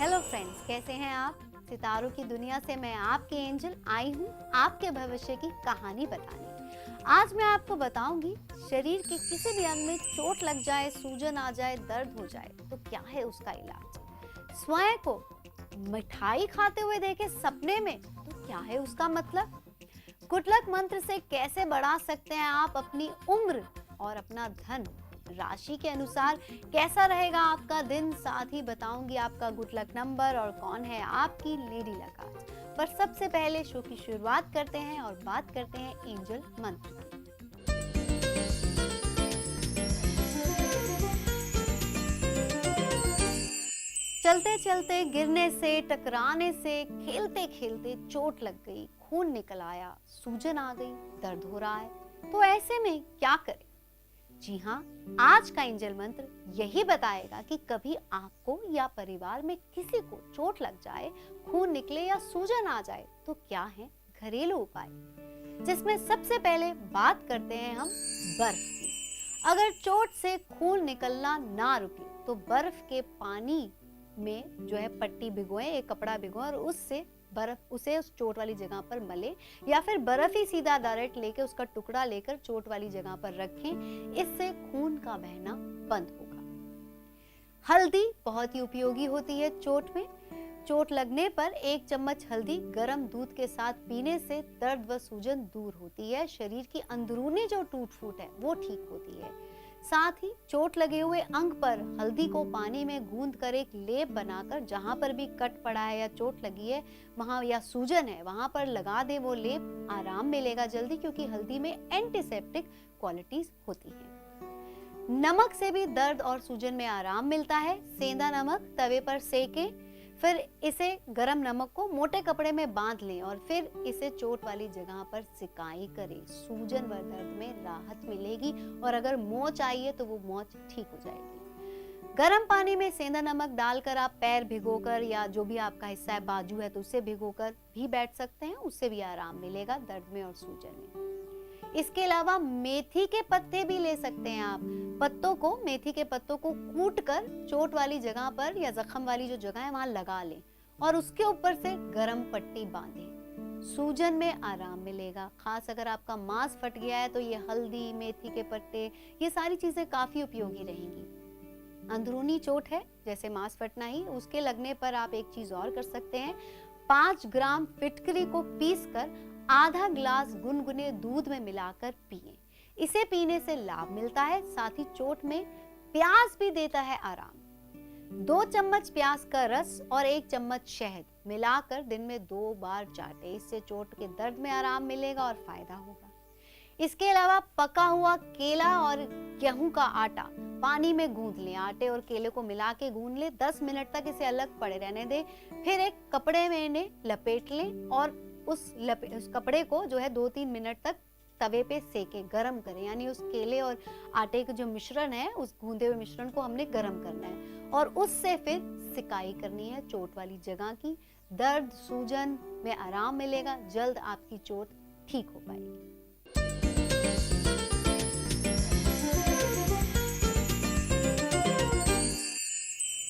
Hello friends, कैसे हैं आप? सितारों की दुनिया से मैं आपकी एंजल आई हूँ आपके भविष्य की कहानी बताने। आज मैं आपको बताऊंगी शरीर के किसी भी अंग में चोट लग जाए, सूजन आ जाए, दर्द हो जाए तो क्या है उसका इलाज। स्वयं को मिठाई खाते हुए देखे सपने में तो क्या है उसका मतलब। गुड लक मंत्र से कैसे बढ़ा सकते हैं आप अपनी उम्र और अपना धन। राशि के अनुसार कैसा रहेगा आपका दिन, साथ ही बताऊंगी आपका गुड लक नंबर और कौन है आपकी लेडी लक आज। पर सबसे पहले शो की शुरुआत करते हैं और बात करते हैं एंजल मंत्र की। चलते चलते गिरने से, टकराने से, खेलते खेलते चोट लग गई, खून निकल आया, सूजन आ गई, दर्द हो रहा है, तो ऐसे में क्या करें? जी हाँ, आज का एंजल मंत्र यही बताएगा कि कभी आपको या परिवार में किसी को चोट लग जाए, खून निकले या सूजन आ जाए तो क्या है घरेलू उपाय, जिसमें सबसे पहले बात करते हैं हम बर्फ की। अगर चोट से खून निकलना ना रुके तो बर्फ के पानी में जो है पट्टी भिगोएं, एक कपड़ा भिगोएं और उससे बर्फ उसे उस चोट वाली जगह पर मले, या फिर बर्फ ही सीधा डायरेक्ट लेके उसका टुकड़ा लेकर चोट वाली जगह पर रखें। इससे खून का बहना बंद होगा। हल्दी बहुत ही उपयोगी होती है चोट में। चोट लगने पर 1 चम्मच हल्दी गर्म दूध के साथ पीने से दर्द व सूजन दूर होती है। शरीर की अंदरूनी जो टूट फूट है वो ठीक होती है। साथ ही चोट लगे हुए अंग पर हल्दी को पानी में गूंद कर एक लेप बनाकर जहां पर भी कट पड़ा है या चोट लगी है वहां या सूजन है वहां पर लगा दे वो लेप, आराम मिलेगा जल्दी, क्योंकि हल्दी में एंटीसेप्टिक क्वालिटीज होती हैं। नमक से भी दर्द और सूजन में आराम मिलता है। सेंधा नमक तवे पर सेके, फिर इसे गरम नमक को मोटे कपड़े में बांध लें और फिर इसे चोट वाली जगह पर सिकाई करें। सूजन व दर्द में राहत मिलेगी और अगर मोच आई है तो वो मोच ठीक हो जाएगी। गरम पानी में सेंधा नमक डालकर आप पैर भिगोकर या जो भी आपका हिस्सा है, बाजू है तो उसे भिगोकर भी बैठ सकते हैं, उससे भी आराम मिलेगा दर्द में और सूजन में। इसके अलावा मेथी के पत्ते भी ले सकते हैं आप। मेथी के पत्तों को कूटकर चोट वाली जगह पर या जख्म वाली जो जगह है वहां लगा लें और उसके ऊपर से गरम पट्टी बांधें। सूजन में आराम मिलेगा। खास अगर आपका मांस फट गया है तो ये हल्दी, मेथी के पत्ते, ये सारी चीजें काफी उपयोगी रहेंगी। अंदरूनी चोट है जैसे मांस फटना ही, उसके लगने पर आप एक चीज और कर सकते हैं। 5 ग्राम फिटकरी को पीसकर आधा ग्लास गुनगुने दूध में मिलाकर पिएं। इसे पीने से लाभ मिलता है, साथ ही चोट में प्याज भी देता है आराम। 2 चम्मच प्याज का रस और 1 चम्मच शहद मिलाकर दिन में 2 बार चाटें। इससे चोट के दर्द में आराम मिलेगा और फायदा होगा। इसके अलावा पका हुआ केला और गेहूं का आटा पानी में गूंद लें। आटे और केले को मिला के गूंद लें। 10 मिनट तक इसे अलग पड़े रहने दें। फिर एक कपड़े में इन्हें लपेट लें और उस कपड़े को जो है 2-3 मिनट तक तवे पे सेके, गरम करें। यानी उस केले और आटे का जो मिश्रण है, उस गूंदे हुए मिश्रण को हमने गरम करना है और उससे फिर सिकाई करनी है चोट वाली जगह की। दर्द सूजन में आराम मिलेगा, जल्द आपकी चोट ठीक हो पाएगी।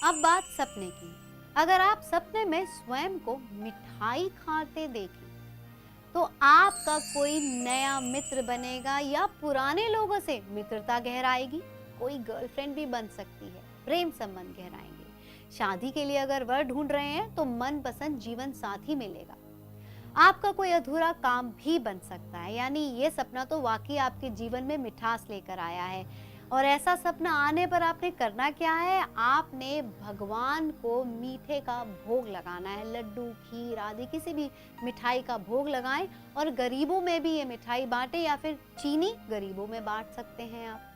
अब बात सपने की। अगर आप सपने में स्वयं को मिठाई खाते देखें तो आपका कोई नया मित्र बनेगा या पुराने लोगों से मित्रता गहराएगी। कोई गर्लफ्रेंड भी बन सकती है, प्रेम संबंध गहराएंगे। शादी के लिए अगर वर ढूंढ रहे हैं तो मनपसंद जीवन साथी मिलेगा। आपका कोई अधूरा काम भी बन सकता है। यानी ये सपना तो वाकई आपके जीवन में मिठास लेकर आया है। और ऐसा सपना आने पर आपने करना क्या है? आपने भगवान को मीठे का भोग लगाना है। लड्डू, खीर आदि किसी भी मिठाई का भोग लगाएं और गरीबों में भी ये मिठाई बांटें, या फिर चीनी गरीबों में बांट सकते हैं आप।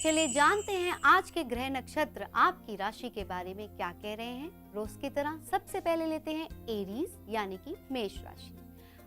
चलिए जानते हैं आज के ग्रह नक्षत्र आपकी राशि के बारे में क्या कह रहे हैं। रोज की तरह सबसे पहले लेते हैं एरीज यानी कि मेष राशि।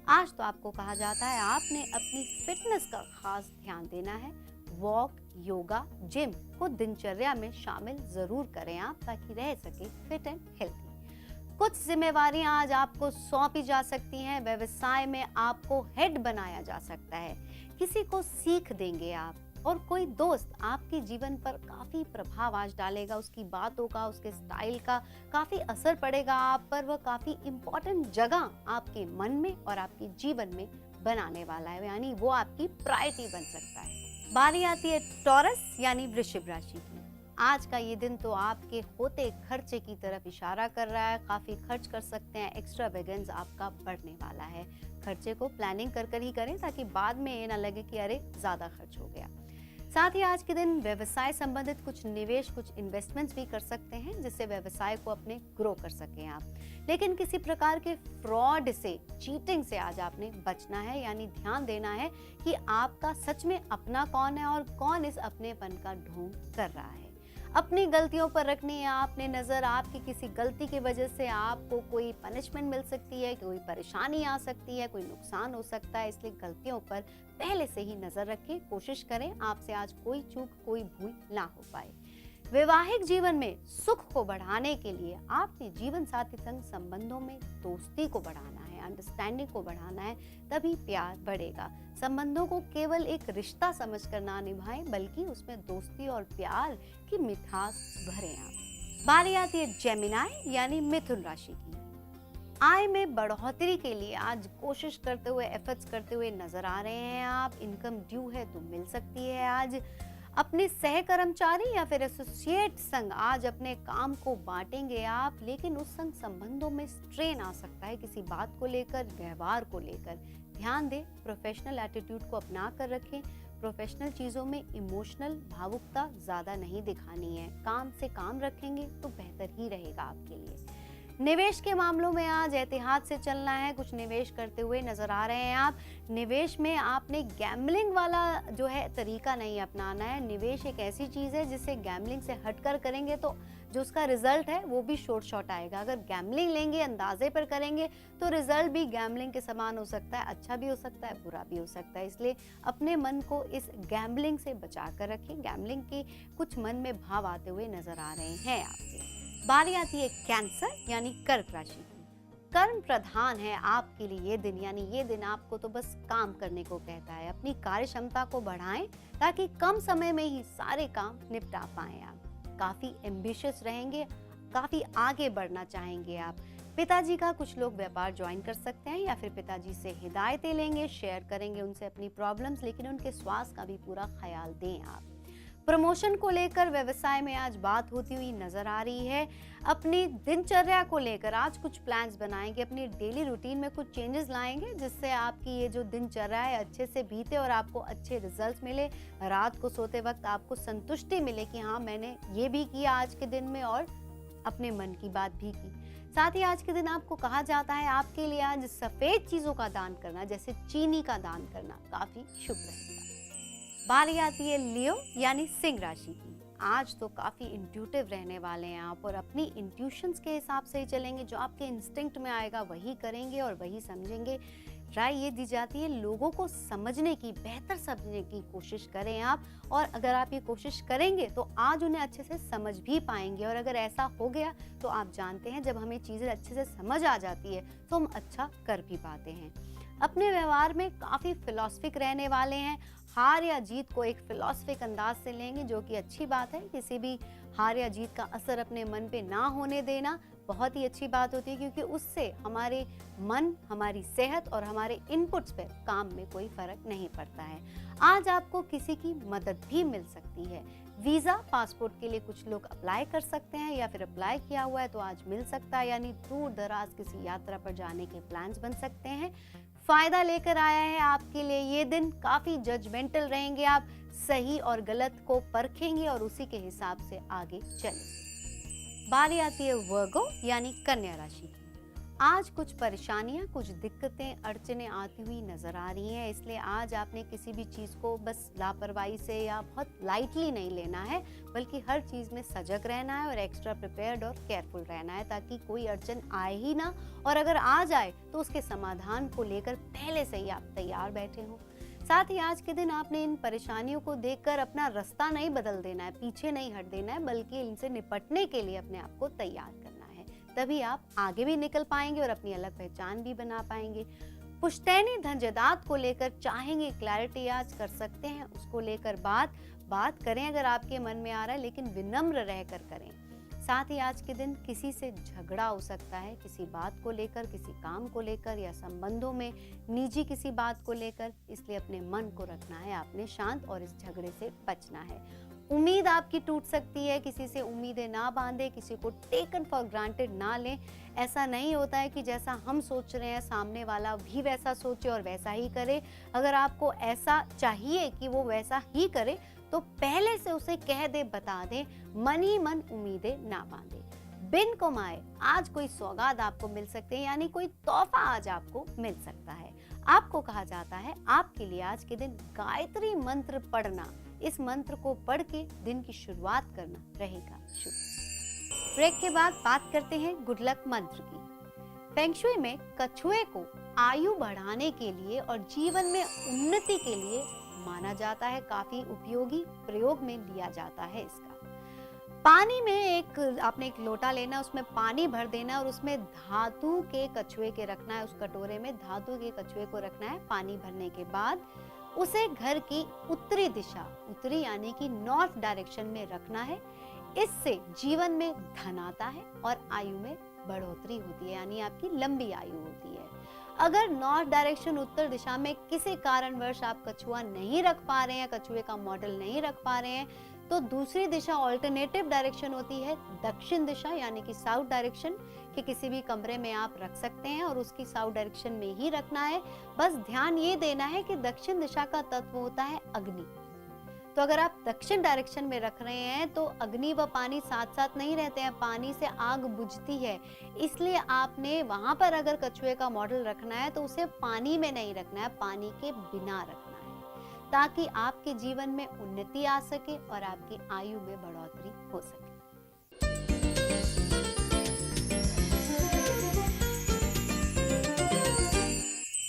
आज तो आपको कहा जाता है आपने अपनी फिटनेस का खास ध्यान देना है। वॉक, योगा, जिम को दिनचर्या में शामिल जरूर करें आप, ताकि रह सके फिट एंड हेल्थी। कुछ जिम्मेवारियां आज आपको सौंपी जा सकती हैं। व्यवसाय में आपको हेड बनाया जा सकता है। किसी को सीख देंगे आप। और कोई दोस्त आपके जीवन पर काफी प्रभाव आज डालेगा, उसकी बातों का, उसके स्टाइल का काफी असर पड़ेगा आप पर, वह काफी इम्पोर्टेंट जगह आपके मन में और आपके जीवन में बनाने वाला है, यानी वो आपकी प्रायोरिटी बन सकता है। बारी आती है टॉरस यानी वृश्चिक राशि की। आज का ये दिन तो आपके होते खर्चे की तरफ इशारा कर रहा है, काफी खर्च कर सकते हैं, एक्स्ट्रा वेगन्स आपका बढ़ने वाला है। खर्चे को प्लानिंग कर कर ही करें ताकि बाद में ये ना लगे कि अरे ज्यादा खर्च हो गया। साथ ही आज के दिन व्यवसाय संबंधित कुछ निवेश, कुछ इन्वेस्टमेंट्स भी कर सकते हैं जिससे व्यवसाय को अपने ग्रो कर सकें आप। लेकिन किसी प्रकार के फ्रॉड से, चीटिंग से आज आपने बचना है, यानी ध्यान देना है कि आपका सच में अपना कौन है और कौन इस अपनेपन का ढोंग कर रहा है। अपनी गलतियों पर रखनी है आपने नजर। आपकी किसी गलती की वजह से आपको कोई पनिशमेंट मिल सकती है, कोई परेशानी आ सकती है, कोई नुकसान हो सकता है, इसलिए गलतियों पर पहले से ही नजर रखें। कोशिश करें आपसे आज कोई चूक, कोई भूल ना हो पाए। वैवाहिक जीवन में सुख को बढ़ाने के लिए आपने जीवन साथी संग संबंधों में दोस्ती को बढ़ाना है, अंडरस्टैंडिंग को बढ़ाना है, तभी प्यार बढ़ेगा। संबंधों को केवल एक रिश्ता समझकर ना निभाएं, बल्कि उसमें दोस्ती और प्यार की मिठास भरें आप। बारी आती है जेमिनाई यानी मिथुन राशि की। आय में बढ़ोतरी के लिए आज कोशिश करते हुए, एफर्ट्स करते हुए नजर आ रहे हैं आप। इनकम ड्यू है तो मिल सकती है आज। अपने सहकर्मचारी या फिर एसोसिएट संग आज अपने काम को बांटेंगे आप, लेकिन उस संग संबंधों में स्ट्रेन आ सकता है किसी बात को लेकर, व्यवहार को लेकर। ध्यान दें, प्रोफेशनल एटीट्यूड को अपना कर रखें। प्रोफेशनल चीजों में इमोशनल भावुकता ज्यादा नहीं दिखानी है। काम से काम रखेंगे तो बेहतर ही रहेगा आपके लिए। निवेश के मामलों में आज एहतियात से चलना है। कुछ निवेश करते हुए नजर आ रहे हैं आप। निवेश में आपने गैम्बलिंग वाला जो है तरीका नहीं अपनाना है। निवेश एक ऐसी चीज है जिससे गैम्बलिंग से हटकर करेंगे तो जो उसका रिजल्ट है वो भी शॉर्ट आएगा। अगर गैम्बलिंग लेंगे, अंदाजे पर करेंगे तो रिजल्ट भी गैम्बलिंग के समान हो सकता है, अच्छा भी हो सकता है, बुरा भी हो सकता है। इसलिए अपने मन को इस गैम्बलिंग से बचा कर रखें। गैम्बलिंग के कुछ मन में भाव आते हुए नजर आ रहे हैं आपके। बारी आती है कैंसर यानी कर्क राशि की। कर्म प्रधान है आपके लिए ये दिन, यानी ये दिन आपको तो बस काम करने को कहता है। अपनी कार्य क्षमता को बढ़ाएं ताकि कम समय में ही सारे काम निपटा पाएं आप। काफी एम्बिशियस रहेंगे, काफी आगे बढ़ना चाहेंगे आप। पिताजी का कुछ लोग व्यापार ज्वाइन कर सकते हैं या फिर पिताजी से हिदायतें लेंगे, शेयर करेंगे उनसे अपनी प्रॉब्लम्स, लेकिन उनके स्वास्थ्य का भी पूरा ख्याल दें आप। प्रमोशन को लेकर व्यवसाय में आज बात होती हुई नजर आ रही है। अपनी दिनचर्या को लेकर आज कुछ प्लान्स बनाएंगे, अपनी डेली रूटीन में कुछ चेंजेस लाएंगे जिससे आपकी ये जो दिनचर्या है अच्छे से बीते और आपको अच्छे रिजल्ट्स मिले। रात को सोते वक्त आपको संतुष्टि मिले कि हाँ, मैंने ये भी किया आज के दिन में और अपने मन की बात भी की। साथ ही आज के दिन आपको कहा जाता है आपके लिए आज सफेद चीजों का दान करना, जैसे चीनी का दान करना काफी शुभ रहेगा। बारी आती है लियो यानी सिंह राशि की। आज तो काफी इंट्यूटिव रहने वाले हैं आप और अपनी इंट्यूशंस के हिसाब से ही चलेंगे। जो आपके इंस्टिंक्ट में आएगा वही करेंगे और वही समझेंगे। राय ये दी जाती है लोगों को समझने की, बेहतर समझने की कोशिश करें आप, और अगर आप ये कोशिश करेंगे तो आज उन्हें अच्छे से समझ भी पाएंगे। और अगर ऐसा हो गया तो आप जानते हैं जब हमें चीजें अच्छे से समझ आ जाती है तो हम अच्छा कर भी पाते हैं। अपने व्यवहार में काफी फिलॉसफिक रहने वाले हैं। हार या जीत को एक फिलॉसफिक अंदाज से लेंगे, जो कि अच्छी बात है। किसी भी हार या जीत का असर अपने मन पे ना होने देना बहुत ही अच्छी बात होती है, क्योंकि उससे हमारे मन, हमारी सेहत और हमारे इनपुट्स पे काम में कोई फर्क नहीं पड़ता है। आज आपको किसी की मदद भी मिल सकती है। वीजा, पासपोर्ट के लिए कुछ लोग अप्लाई कर सकते हैं या फिर अप्लाई किया हुआ है तो आज मिल सकता है, यानी दूर दराज किसी यात्रा पर जाने के प्लान्स बन सकते हैं। फायदा लेकर आया है आपके लिए ये दिन। काफी जजमेंटल रहेंगे आप, सही और गलत को परखेंगे और उसी के हिसाब से आगे चलेंगे। बारी आती है वर्गो यानी कन्या राशि की। आज कुछ परेशानियां, कुछ दिक्कतें, अड़चने आती हुई नजर आ रही हैं, इसलिए आज आपने किसी भी चीज को बस लापरवाही से या बहुत लाइटली नहीं लेना है, बल्कि हर चीज में सजग रहना है और एक्स्ट्रा प्रिपेयर्ड और केयरफुल रहना है ताकि कोई अड़चन आए ही ना, और अगर आ जाए तो उसके समाधान को लेकर पहले से ही आप तैयार बैठे हो। साथ ही आज के दिन आपने इन परेशानियों को देखकर अपना रास्ता नहीं बदल देना है, पीछे नहीं हट देना है, बल्कि इनसे निपटने के लिए अपने आप को तैयार करना है। तभी आप आगे भी निकल पाएंगे और अपनी अलग पहचान भी बना पाएंगे। पुश्तैनी धन जायदाद को लेकर चाहेंगे क्लैरिटी आज कर सकते हैं, उसको लेकर बात करें अगर आपके मन में आ रहा है, लेकिन विनम्र रहकर करें। साथ ही आज के दिन किसी से झगड़ा हो सकता है, किसी बात को लेकर, किसी काम को लेकर या संबंधों में निजी किसी बात को लेकर, इसलिए अपने मन को रखना है आपने शांत और इस झगड़े से बचना है। उम्मीद आपकी टूट सकती है, किसी से उम्मीदें ना बांधे, किसी को टेकन फॉर ग्रांटेड ना लें। ऐसा नहीं होता है कि जैसा हम सोच रहे हैं सामने वाला भी वैसा सोचे और वैसा ही करे। अगर आपको ऐसा चाहिए कि वो वैसा ही करे तो पहले से उसे कह दे, बता दे, मन ही मन उम्मीदें ना बांधे। बिन कमाए आज कोई सौगात आपको मिल सकते हैं, यानी कोई तोहफा आज आपको मिल सकता है। आपको कहा जाता है आपके लिए आज के दिन गायत्री मंत्र पढ़ना, इस मंत्र को पढ़ के दिन की शुरुआत करना रहेगा शुभ। ब्रेक के बाद बात करते हैं गुड लक मंत्र की। फेंग शुई में कछुए को आयु बढ़ाने के लिए और जीवन में उन्नति के लिए माना जाता है, काफी उपयोगी प्रयोग में लिया जाता है इसका। पानी में आपने एक लोटा लेना, उसमें पानी भर देना और उसमें धातु के कछुए के रखना है, उस कटोरे में धातु के कछुए को रखना है। पानी भरने के बाद उसे घर की उत्तरी दिशा, उत्तरी यानी कि नॉर्थ डायरेक्शन में रखना है। इससे जीवन में धन आता है और आयु में बढ़ोतरी होती है, यानी आपकी लंबी आयु होती है। अगर नॉर्थ डायरेक्शन, उत्तर दिशा में किसी कारणवश आप कछुआ नहीं रख पा रहे हैं, कछुए का मॉडल नहीं रख पा रहे हैं, तो दूसरी दिशा ऑल्टरनेटिव डायरेक्शन होती है दक्षिण दिशा, यानी कि साउथ डायरेक्शन के किसी भी कमरे में आप रख सकते हैं और उसकी साउथ डायरेक्शन में ही रखना है। बस ध्यान ये देना है कि दक्षिण दिशा का तत्व होता है अग्नि, तो अगर आप दक्षिण डायरेक्शन में रख रहे हैं तो अग्नि व पानी साथ साथ नहीं रहते हैं, पानी से आग बुझती है, इसलिए आपने वहां पर अगर कछुए का मॉडल रखना है तो उसे पानी में नहीं रखना है, पानी के बिना रखना है, ताकि आपके जीवन में उन्नति आ सके और आपकी आयु में बढ़ोतरी हो सके।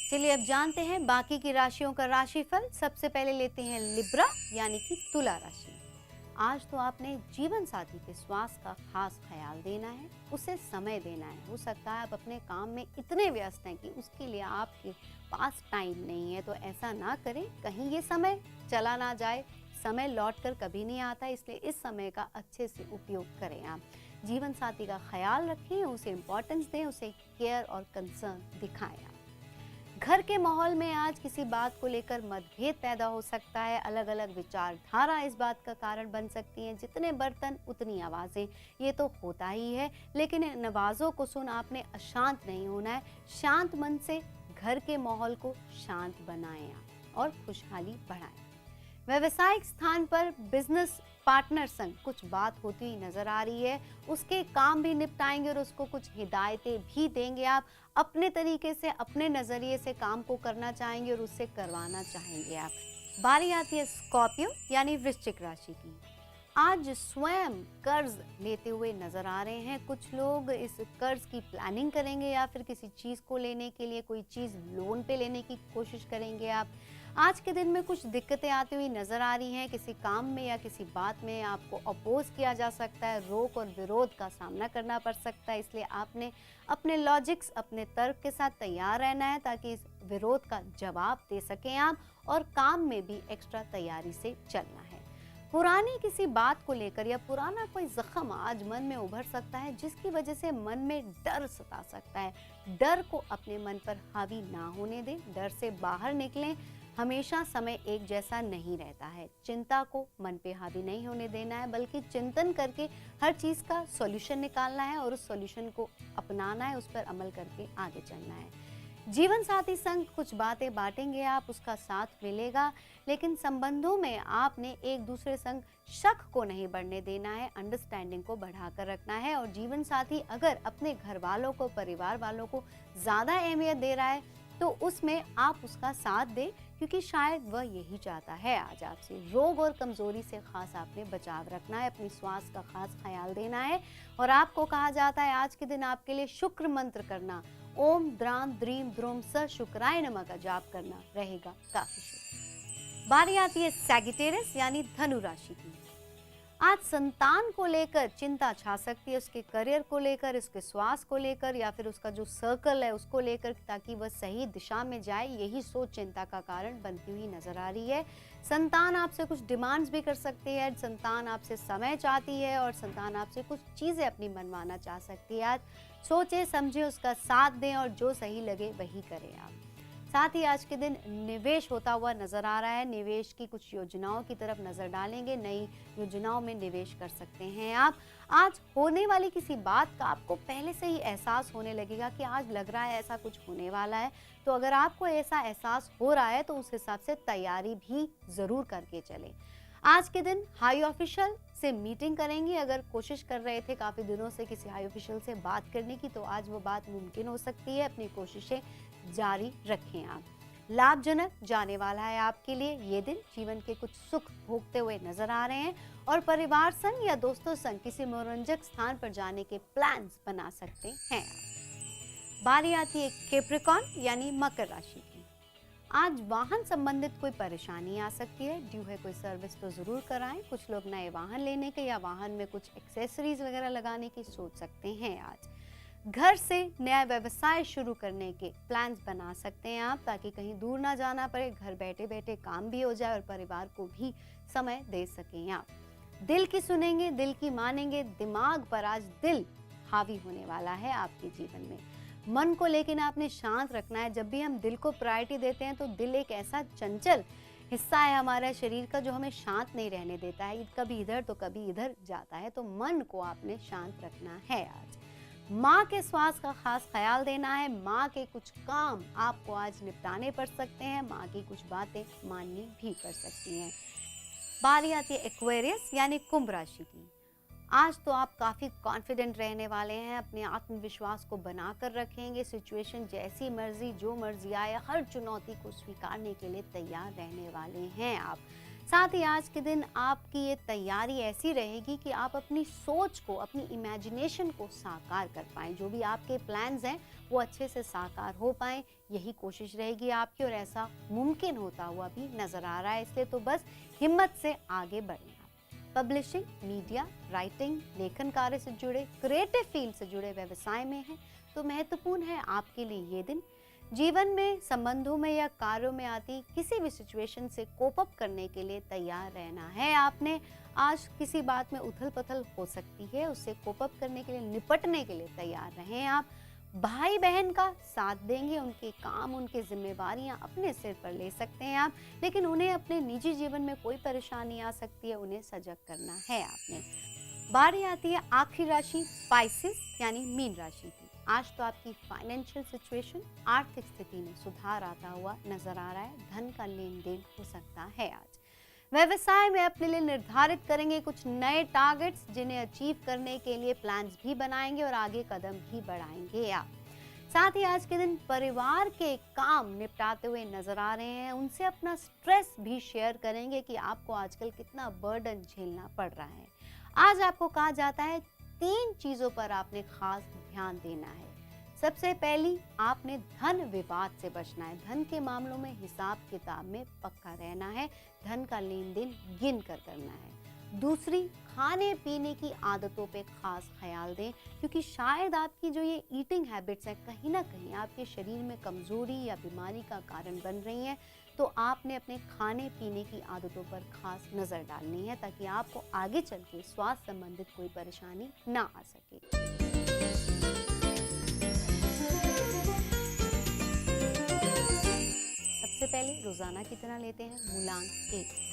चलिए अब जानते हैं बाकी की राशियों का राशिफल। सबसे पहले लेते हैं लिब्रा यानी कि तुला राशि। आज तो आपने जीवन साथी के स्वास्थ्य का खास ख्याल देना है, उसे समय देना है। हो सकता है आप अपने काम में इतने व्यस्त हैं कि उसके लिए आपके पास टाइम नहीं है, तो ऐसा ना करें, कहीं ये समय चला ना जाए। समय लौट कर कभी नहीं आता, इसलिए इस समय का अच्छे से उपयोग करें। आप जीवन साथी का ख्याल रखें, उसे इम्पोर्टेंस दें, उसे केयर और कंसर्न दिखाएं। घर के माहौल में आज किसी बात को लेकर मतभेद पैदा हो सकता है, अलग अलग विचारधारा इस बात का कारण बन सकती है। जितने बर्तन उतनी आवाज़ें, ये तो होता ही है, लेकिन इन आवाज़ों को सुन आपने अशांत नहीं होना है। शांत मन से घर के माहौल को शांत बनाएं आप और खुशहाली बढ़ाएं। व्यावसायिक स्थान पर बिजनेस पार्टनर संग कुछ बात होती हुई नजर आ रही है, उसके काम भी निपटाएंगे और उसको कुछ हिदायतें भी देंगे। आप अपने तरीके से, अपने नजरिए से काम को करना चाहेंगे और उससे करवाना चाहेंगे आप। बारी आती है स्कॉर्पियो यानी वृश्चिक राशि की। आज स्वयं कर्ज लेते हुए नजर आ रहे हैं। कुछ लोग इस कर्ज की प्लानिंग करेंगे या फिर किसी चीज को लेने के लिए कोई चीज लोन पे लेने की कोशिश करेंगे आप। आज के दिन में कुछ दिक्कतें आती हुई नजर आ रही हैं, किसी काम में या किसी बात में आपको अपोज किया जा सकता है, रोक और विरोध का सामना करना पड़ सकता है। इसलिए आपने अपने लॉजिक्स, अपने तर्क के साथ तैयार रहना है ताकि इस विरोध का जवाब दे सकें आप, और काम में भी एक्स्ट्रा तैयारी से चलना है। पुरानी किसी बात को लेकर या पुराना कोई जख्म आज मन में उभर सकता है, जिसकी वजह से मन में डर सता सकता है। डर को अपने मन पर हावी ना होने दें, डर से बाहर निकलें। हमेशा समय एक जैसा नहीं रहता है। चिंता को मन पे हावी नहीं होने देना है, बल्कि चिंतन करके हर चीज़ का सॉल्यूशन निकालना है और उस सॉल्यूशन को अपनाना है, उस पर अमल करके आगे चलना है। जीवन साथी संग कुछ बातें बांटेंगे आप, उसका साथ मिलेगा, लेकिन संबंधों में आपने एक दूसरे संग शक को नहीं बढ़ने देना है, अंडरस्टैंडिंग को बढ़ाकर रखना है। और जीवन साथी अगर अपने घर वालों को, परिवार वालों को ज़्यादा अहमियत दे रहा है तो उसमें आप उसका साथ दें, क्योंकि शायद वह यही चाहता है आज आपसे। रोग और कमजोरी से खास आपने बचाव रखना है, अपनी स्वास्थ्य का खास ख्याल देना है। और आपको कहा जाता है आज के दिन आपके लिए शुक्र मंत्र करना, ओम द्राम द्रीम द्रोम स शुक्राय नमः का जाप करना रहेगा काफी शुभ। बारी आती है सैगिटेरियस यानी धनु राशि की। आज संतान को लेकर चिंता छा सकती है, उसके करियर को लेकर, उसके स्वास्थ्य को लेकर या फिर उसका जो सर्कल है उसको लेकर, ताकि वह सही दिशा में जाए, यही सोच चिंता का कारण बनती हुई नजर आ रही है। संतान आपसे कुछ डिमांड्स भी कर सकती है, संतान आपसे समय चाहती है और संतान आपसे कुछ चीजें अपनी मनवाना चाह सकती है। आज सोचे समझे उसका साथ दें और जो सही लगे वही करें आप। साथ ही आज के दिन निवेश होता हुआ नजर आ रहा है, निवेश की कुछ योजनाओं की तरफ नजर डालेंगे, नई योजनाओं में निवेश कर सकते हैं आप। आज होने वाली किसी बात का आपको पहले से ही एहसास होने लगेगा कि आज लग रहा है ऐसा कुछ होने वाला है, तो अगर आपको ऐसा एहसास हो रहा है तो उस हिसाब से तैयारी भी जरूर करके चलें। आज के दिन हाई ऑफिशियल से मीटिंग करेंगे, अगर कोशिश कर रहे थे काफी दिनों से किसी हाई ऑफिशियल से बात करने की, तो आज वो बात मुमकिन हो सकती है। अपनी कोशिशें जारी रखें आप। लाभजनक जाने वाला है आपके लिए ये दिन, जीवन के कुछ सुख भोगते हुए नजर आ रहे हैं और परिवार संग या दोस्तों संग किसी मनोरंजक स्थान पर जाने के प्लान्स बना सकते हैं आप। बारी आती है कैप्रिकॉर्न यानी मकर राशि की। आज वाहन संबंधित कोई परेशानी आ सकती है, ड्यू है कोई सर्विस तो जरूर कराएं। कुछ लोग नए वाहन लेने के या वाहन में कुछ एक्सेसरीज वगैरह लगाने की सोच सकते हैं आज। घर से नया व्यवसाय शुरू करने के प्लान्स बना सकते हैं आप, ताकि कहीं दूर ना जाना पड़े, घर बैठे बैठे काम भी हो जाए और परिवार को भी समय दे सकें आप। दिल की सुनेंगे, दिल की मानेंगे, दिमाग पर आज दिल हावी होने वाला है आपके जीवन में। मन को लेकिन आपने शांत रखना है। जब भी हम दिल को प्रायोरिटी देते हैं तो दिल एक ऐसा चंचल हिस्सा है हमारे शरीर का जो हमें शांत नहीं रहने देता है, कभी इधर तो कभी इधर जाता है, तो मन को आपने शांत रखना है आज। माँ के स्वास्थ्य का खास ख्याल देना है, माँ के कुछ काम आपको आज निपटाने पड़ सकते हैं, माँ की कुछ बातें माननी भी पड़ सकती हैं। बारी आती है एक्वेरियस यानी कुंभ राशि की। आज तो आप काफ़ी कॉन्फिडेंट रहने वाले हैं, अपने आत्मविश्वास को बनाकर रखेंगे, सिचुएशन जैसी मर्जी जो मर्जी आए हर चुनौती को स्वीकारने के लिए तैयार रहने वाले हैं आप। साथ ही आज के दिन आपकी ये तैयारी ऐसी रहेगी कि आप अपनी सोच को, अपनी इमेजिनेशन को साकार कर पाएं, जो भी आपके प्लान्स हैं वो अच्छे से साकार हो पाएं, यही कोशिश रहेगी आपकी और ऐसा मुमकिन होता हुआ भी नजर आ रहा है। इसलिए तो बस हिम्मत से आगे बढ़ें आप। पब्लिशिंग, मीडिया, राइटिंग, लेखन कार्य से जुड़े, क्रिएटिव फील्ड से जुड़े व्यवसाय में हैं तो महत्वपूर्ण है आपके लिए ये दिन। जीवन में, संबंधों में या कार्यों में आती किसी भी सिचुएशन से कोप अप करने के लिए तैयार रहना है आपने। आज किसी बात में उथल पुथल हो सकती है, उससे कोप अप करने के लिए, निपटने के लिए तैयार रहें आप। भाई बहन का साथ देंगे, उनके काम, उनकी जिम्मेवारियां अपने सिर पर ले सकते हैं आप, लेकिन उन्हें अपने निजी जीवन में कोई परेशानी आ सकती है, उन्हें सजग करना है आपने। बारी आती है आखिरी राशि स्पाइसेस यानी मीन राशि की। आज तो आपकी फाइनेंशियल सिचुएशन, आर्थिक स्थिति में सुधार आता हुआ नजर आ रहा है, धन का लेन देन हो सकता है आज। व्यवसाय में अपने लिए निर्धारित करेंगे कुछ नए टारगेट्स, जिन्हें अचीव करने के लिए प्लान्स भी बनाएंगे और आगे कदम भी बढ़ाएंगे आप। साथ ही आज के दिन परिवार के काम निपटाते हुए नजर आ रहे हैं, उनसे अपना स्ट्रेस भी शेयर करेंगे कि आपको आजकल कितना बर्डन झेलना पड़ रहा है। आज आपको कहा जाता है 3 चीजों पर आपने खास ध्यान देना है। सबसे पहली, आपने धन विवाद से बचना है, धन के मामलों में हिसाब किताब में पक्का रहना है, धन का लेन देन गिन कर करना है। दूसरी, खाने पीने की आदतों पे खास ख्याल दें, क्योंकि शायद आपकी जो ये ईटिंग हैबिट्स हैं कहीं ना कहीं आपके शरीर में कमजोरी या बीमारी का कारण बन रही हैं, तो आपने अपने खाने पीने की आदतों पर खास नजर डालनी है, ताकि आपको आगे चल के स्वास्थ्य संबंधित कोई परेशानी ना आ सके। सबसे पहले रोजाना की तरह लेते हैं मूलांक 1।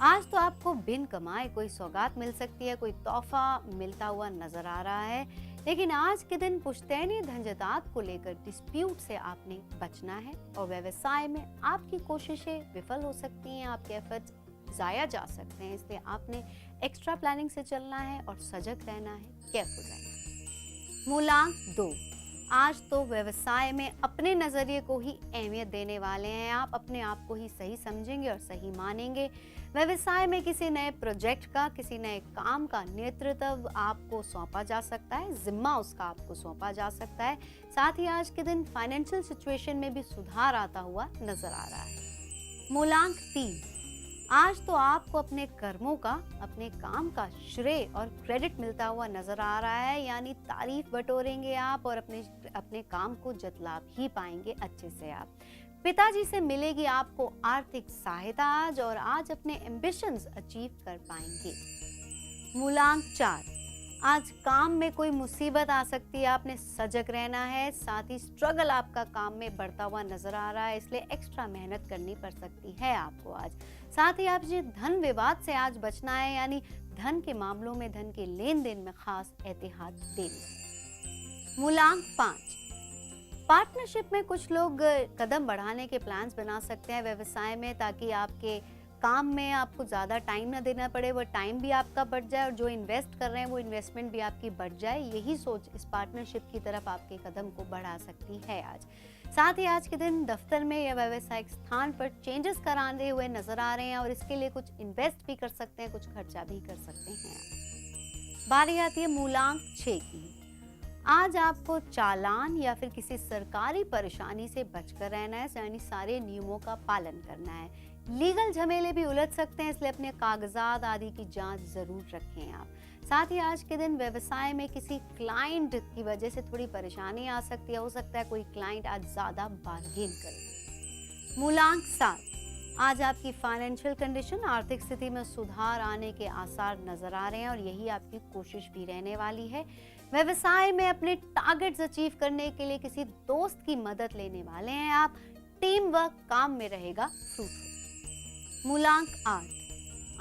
आज तो आपको बिन कमाए कोई सौगात मिल सकती है, कोई तोहफा मिलता हुआ नजर आ रहा है, लेकिन आज के दिन पुश्तैनी धनजात को लेकर डिस्प्यूट से आपने बचना है और व्यवसाय में आपकी कोशिशें विफल हो सकती हैं, आपके एफर्ट्स जाया जा सकते हैं, इसलिए आपने एक्स्ट्रा प्लानिंग से चलना है और सजग रहना है, केयरफुल रहना है। मूलांक 2। आज तो व्यवसाय में अपने नजरिए को ही अहमियत देने वाले हैं आप, अपने आप को ही सही समझेंगे और सही मानेंगे। व्यवसाय में किसी नए प्रोजेक्ट का, किसी नए काम का नेतृत्व आपको सौंपा जा सकता है, जिम्मा उसका आपको सौंपा जा सकता है। साथ ही आज के दिन फाइनेंशियल सिचुएशन में भी सुधार आता हुआ नजर आ रहा है। मूलांक 3। आज तो आपको अपने कर्मों का, अपने काम का श्रेय और क्रेडिट मिलता हुआ नजर आ रहा है, यानी तारीफ बटोरेंगे आप और अपने अपने काम को जतला भी पाएंगे अच्छे से आप। पिताजी से मिलेगी आपको आर्थिक सहायता आज, और आज अपने एम्बिशंस अचीव कर पाएंगे। मूलांक 4, आज काम में कोई मुसीबत आ सकती है, आपने सजग रहना है। साथ ही स्ट्रगल आपका काम में बढ़ता हुआ नजर आ रहा है, इसलिए एक्स्ट्रा मेहनत करनी पड़ सकती है आपको आज। साथ ही आप ये धन विवाद से आज बचना है, यानी धन के मामलों में, धन के लेन देन में खास एहतियात देना। मूलांक 5, पार्टनरशिप में कुछ लोग कदम बढ़ाने के प्लान्स बना सकते हैं व्यवसाय में, ताकि आपके काम में आपको ज़्यादा टाइम ना देना पड़े, वो टाइम भी आपका बढ़ जाए और जो इन्वेस्ट कर रहे हैं वो इन्वेस्टमेंट भी आपकी बढ़ जाए। यही सोच इस पार्टनरशिप की तरफ आपके कदम को बढ़ा सकती है आज। साथ ही आज के दिन दफ्तर में या व्यावसायिक स्थान पर चेंजेस कराने हुए नजर आ रहे हैं, और इसके लिए कुछ इन्वेस्ट भी कर सकते हैं, कुछ खर्चा भी कर सकते हैं। बारी आती है मूलांक 6 की। आज आपको चालान या फिर किसी सरकारी परेशानी से बचकर रहना है, यानी सारे नियमों का पालन करना है। लीगल झमेले भी उलझ सकते हैं, इसलिए अपने कागजात आदि की जांच जरूर रखें आप। साथ ही आज के दिन व्यवसाय में किसी क्लाइंट की वजह से थोड़ी परेशानी आ सकती है, हो सकता है कोई क्लाइंट आज ज्यादा बार्गेन करे। मूलांक 7, आज आपकी फाइनेंशियल कंडीशन, आर्थिक स्थिति में सुधार आने के आसार नजर आ रहे हैं, और यही आपकी कोशिश भी रहने वाली है। व्यवसाय में अपने टारगेट्स अचीव करने के लिए किसी दोस्त की मदद लेने वाले हैं आप। टीम वर्क काम में रहेगा फ्रूटफुल। मूलांक 8,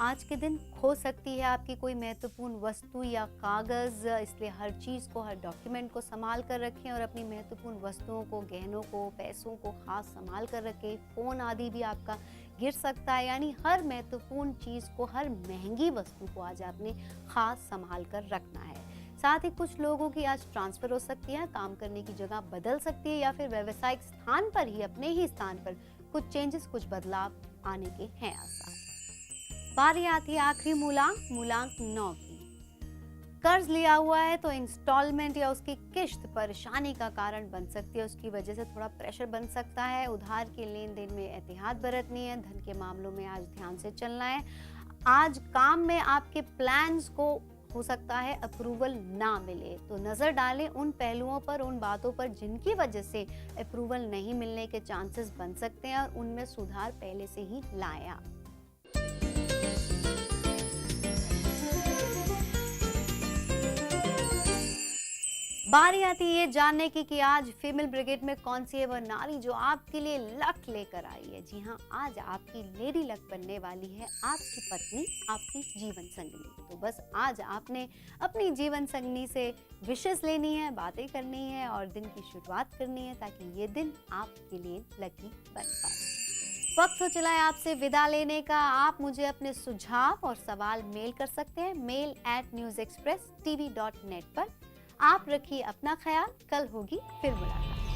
आज के दिन खो सकती है आपकी कोई महत्वपूर्ण वस्तु या कागज, इसलिए हर चीज को, हर डॉक्यूमेंट को संभाल कर रखें, और अपनी महत्वपूर्ण वस्तुओं को, गहनों को, पैसों को खास संभाल कर रखें। फोन आदि भी आपका गिर सकता है, यानी हर महत्वपूर्ण चीज को, हर महंगी वस्तु को आज आपने खास संभाल कर रखना है। साथ ही कुछ लोगों की आज ट्रांसफर हो सकती है, काम करने की जगह बदल सकती है, या फिर व्यावसायिक स्थान पर ही, अपने ही स्थान पर कुछ चेंजेस, कुछ बदलाव आने के हैं आसार। बारी आती है आखिरी मूलांक 9 की। कर्ज लिया हुआ है तो इंस्टॉलमेंट या उसकी किश्त परेशानी का कारण बन सकती है, उसकी वजह से थोड़ा प्रेशर बन सकता है। उधार के लेन देन में एहतियात बरतनी है, धन के मामलों में आज ध्यान से चलना है। आज काम में आपके प्लान्स को हो सकता है अप्रूवल ना मिले, तो नजर डालें उन पहलुओं पर, उन बातों पर जिनकी वजह से अप्रूवल नहीं मिलने के चांसेस बन सकते हैं, और उनमें सुधार पहले से ही लाएं आप। बारी आती है ये जानने की कि आज फीमेल ब्रिगेड में कौन सी है वह नारी जो आपके लिए लक लेकर आई है। जी हाँ, आज आपकी लेडी लक बनने वाली है आपकी पत्नी, आपकी जीवन संगनी। तो बस आज आपने अपनी जीवन संगनी से विशेष लेनी है, बातें करनी है और दिन की शुरुआत करनी है, ताकि ये दिन आपके लिए लकी बन पाए। वक्त हो चला है आपसे विदा लेने का। आप मुझे अपने सुझाव और सवाल मेल कर सकते हैं mail@newsexpresstv.net पर। आप रखिए अपना ख्याल, कल होगी फिर मुलाकात।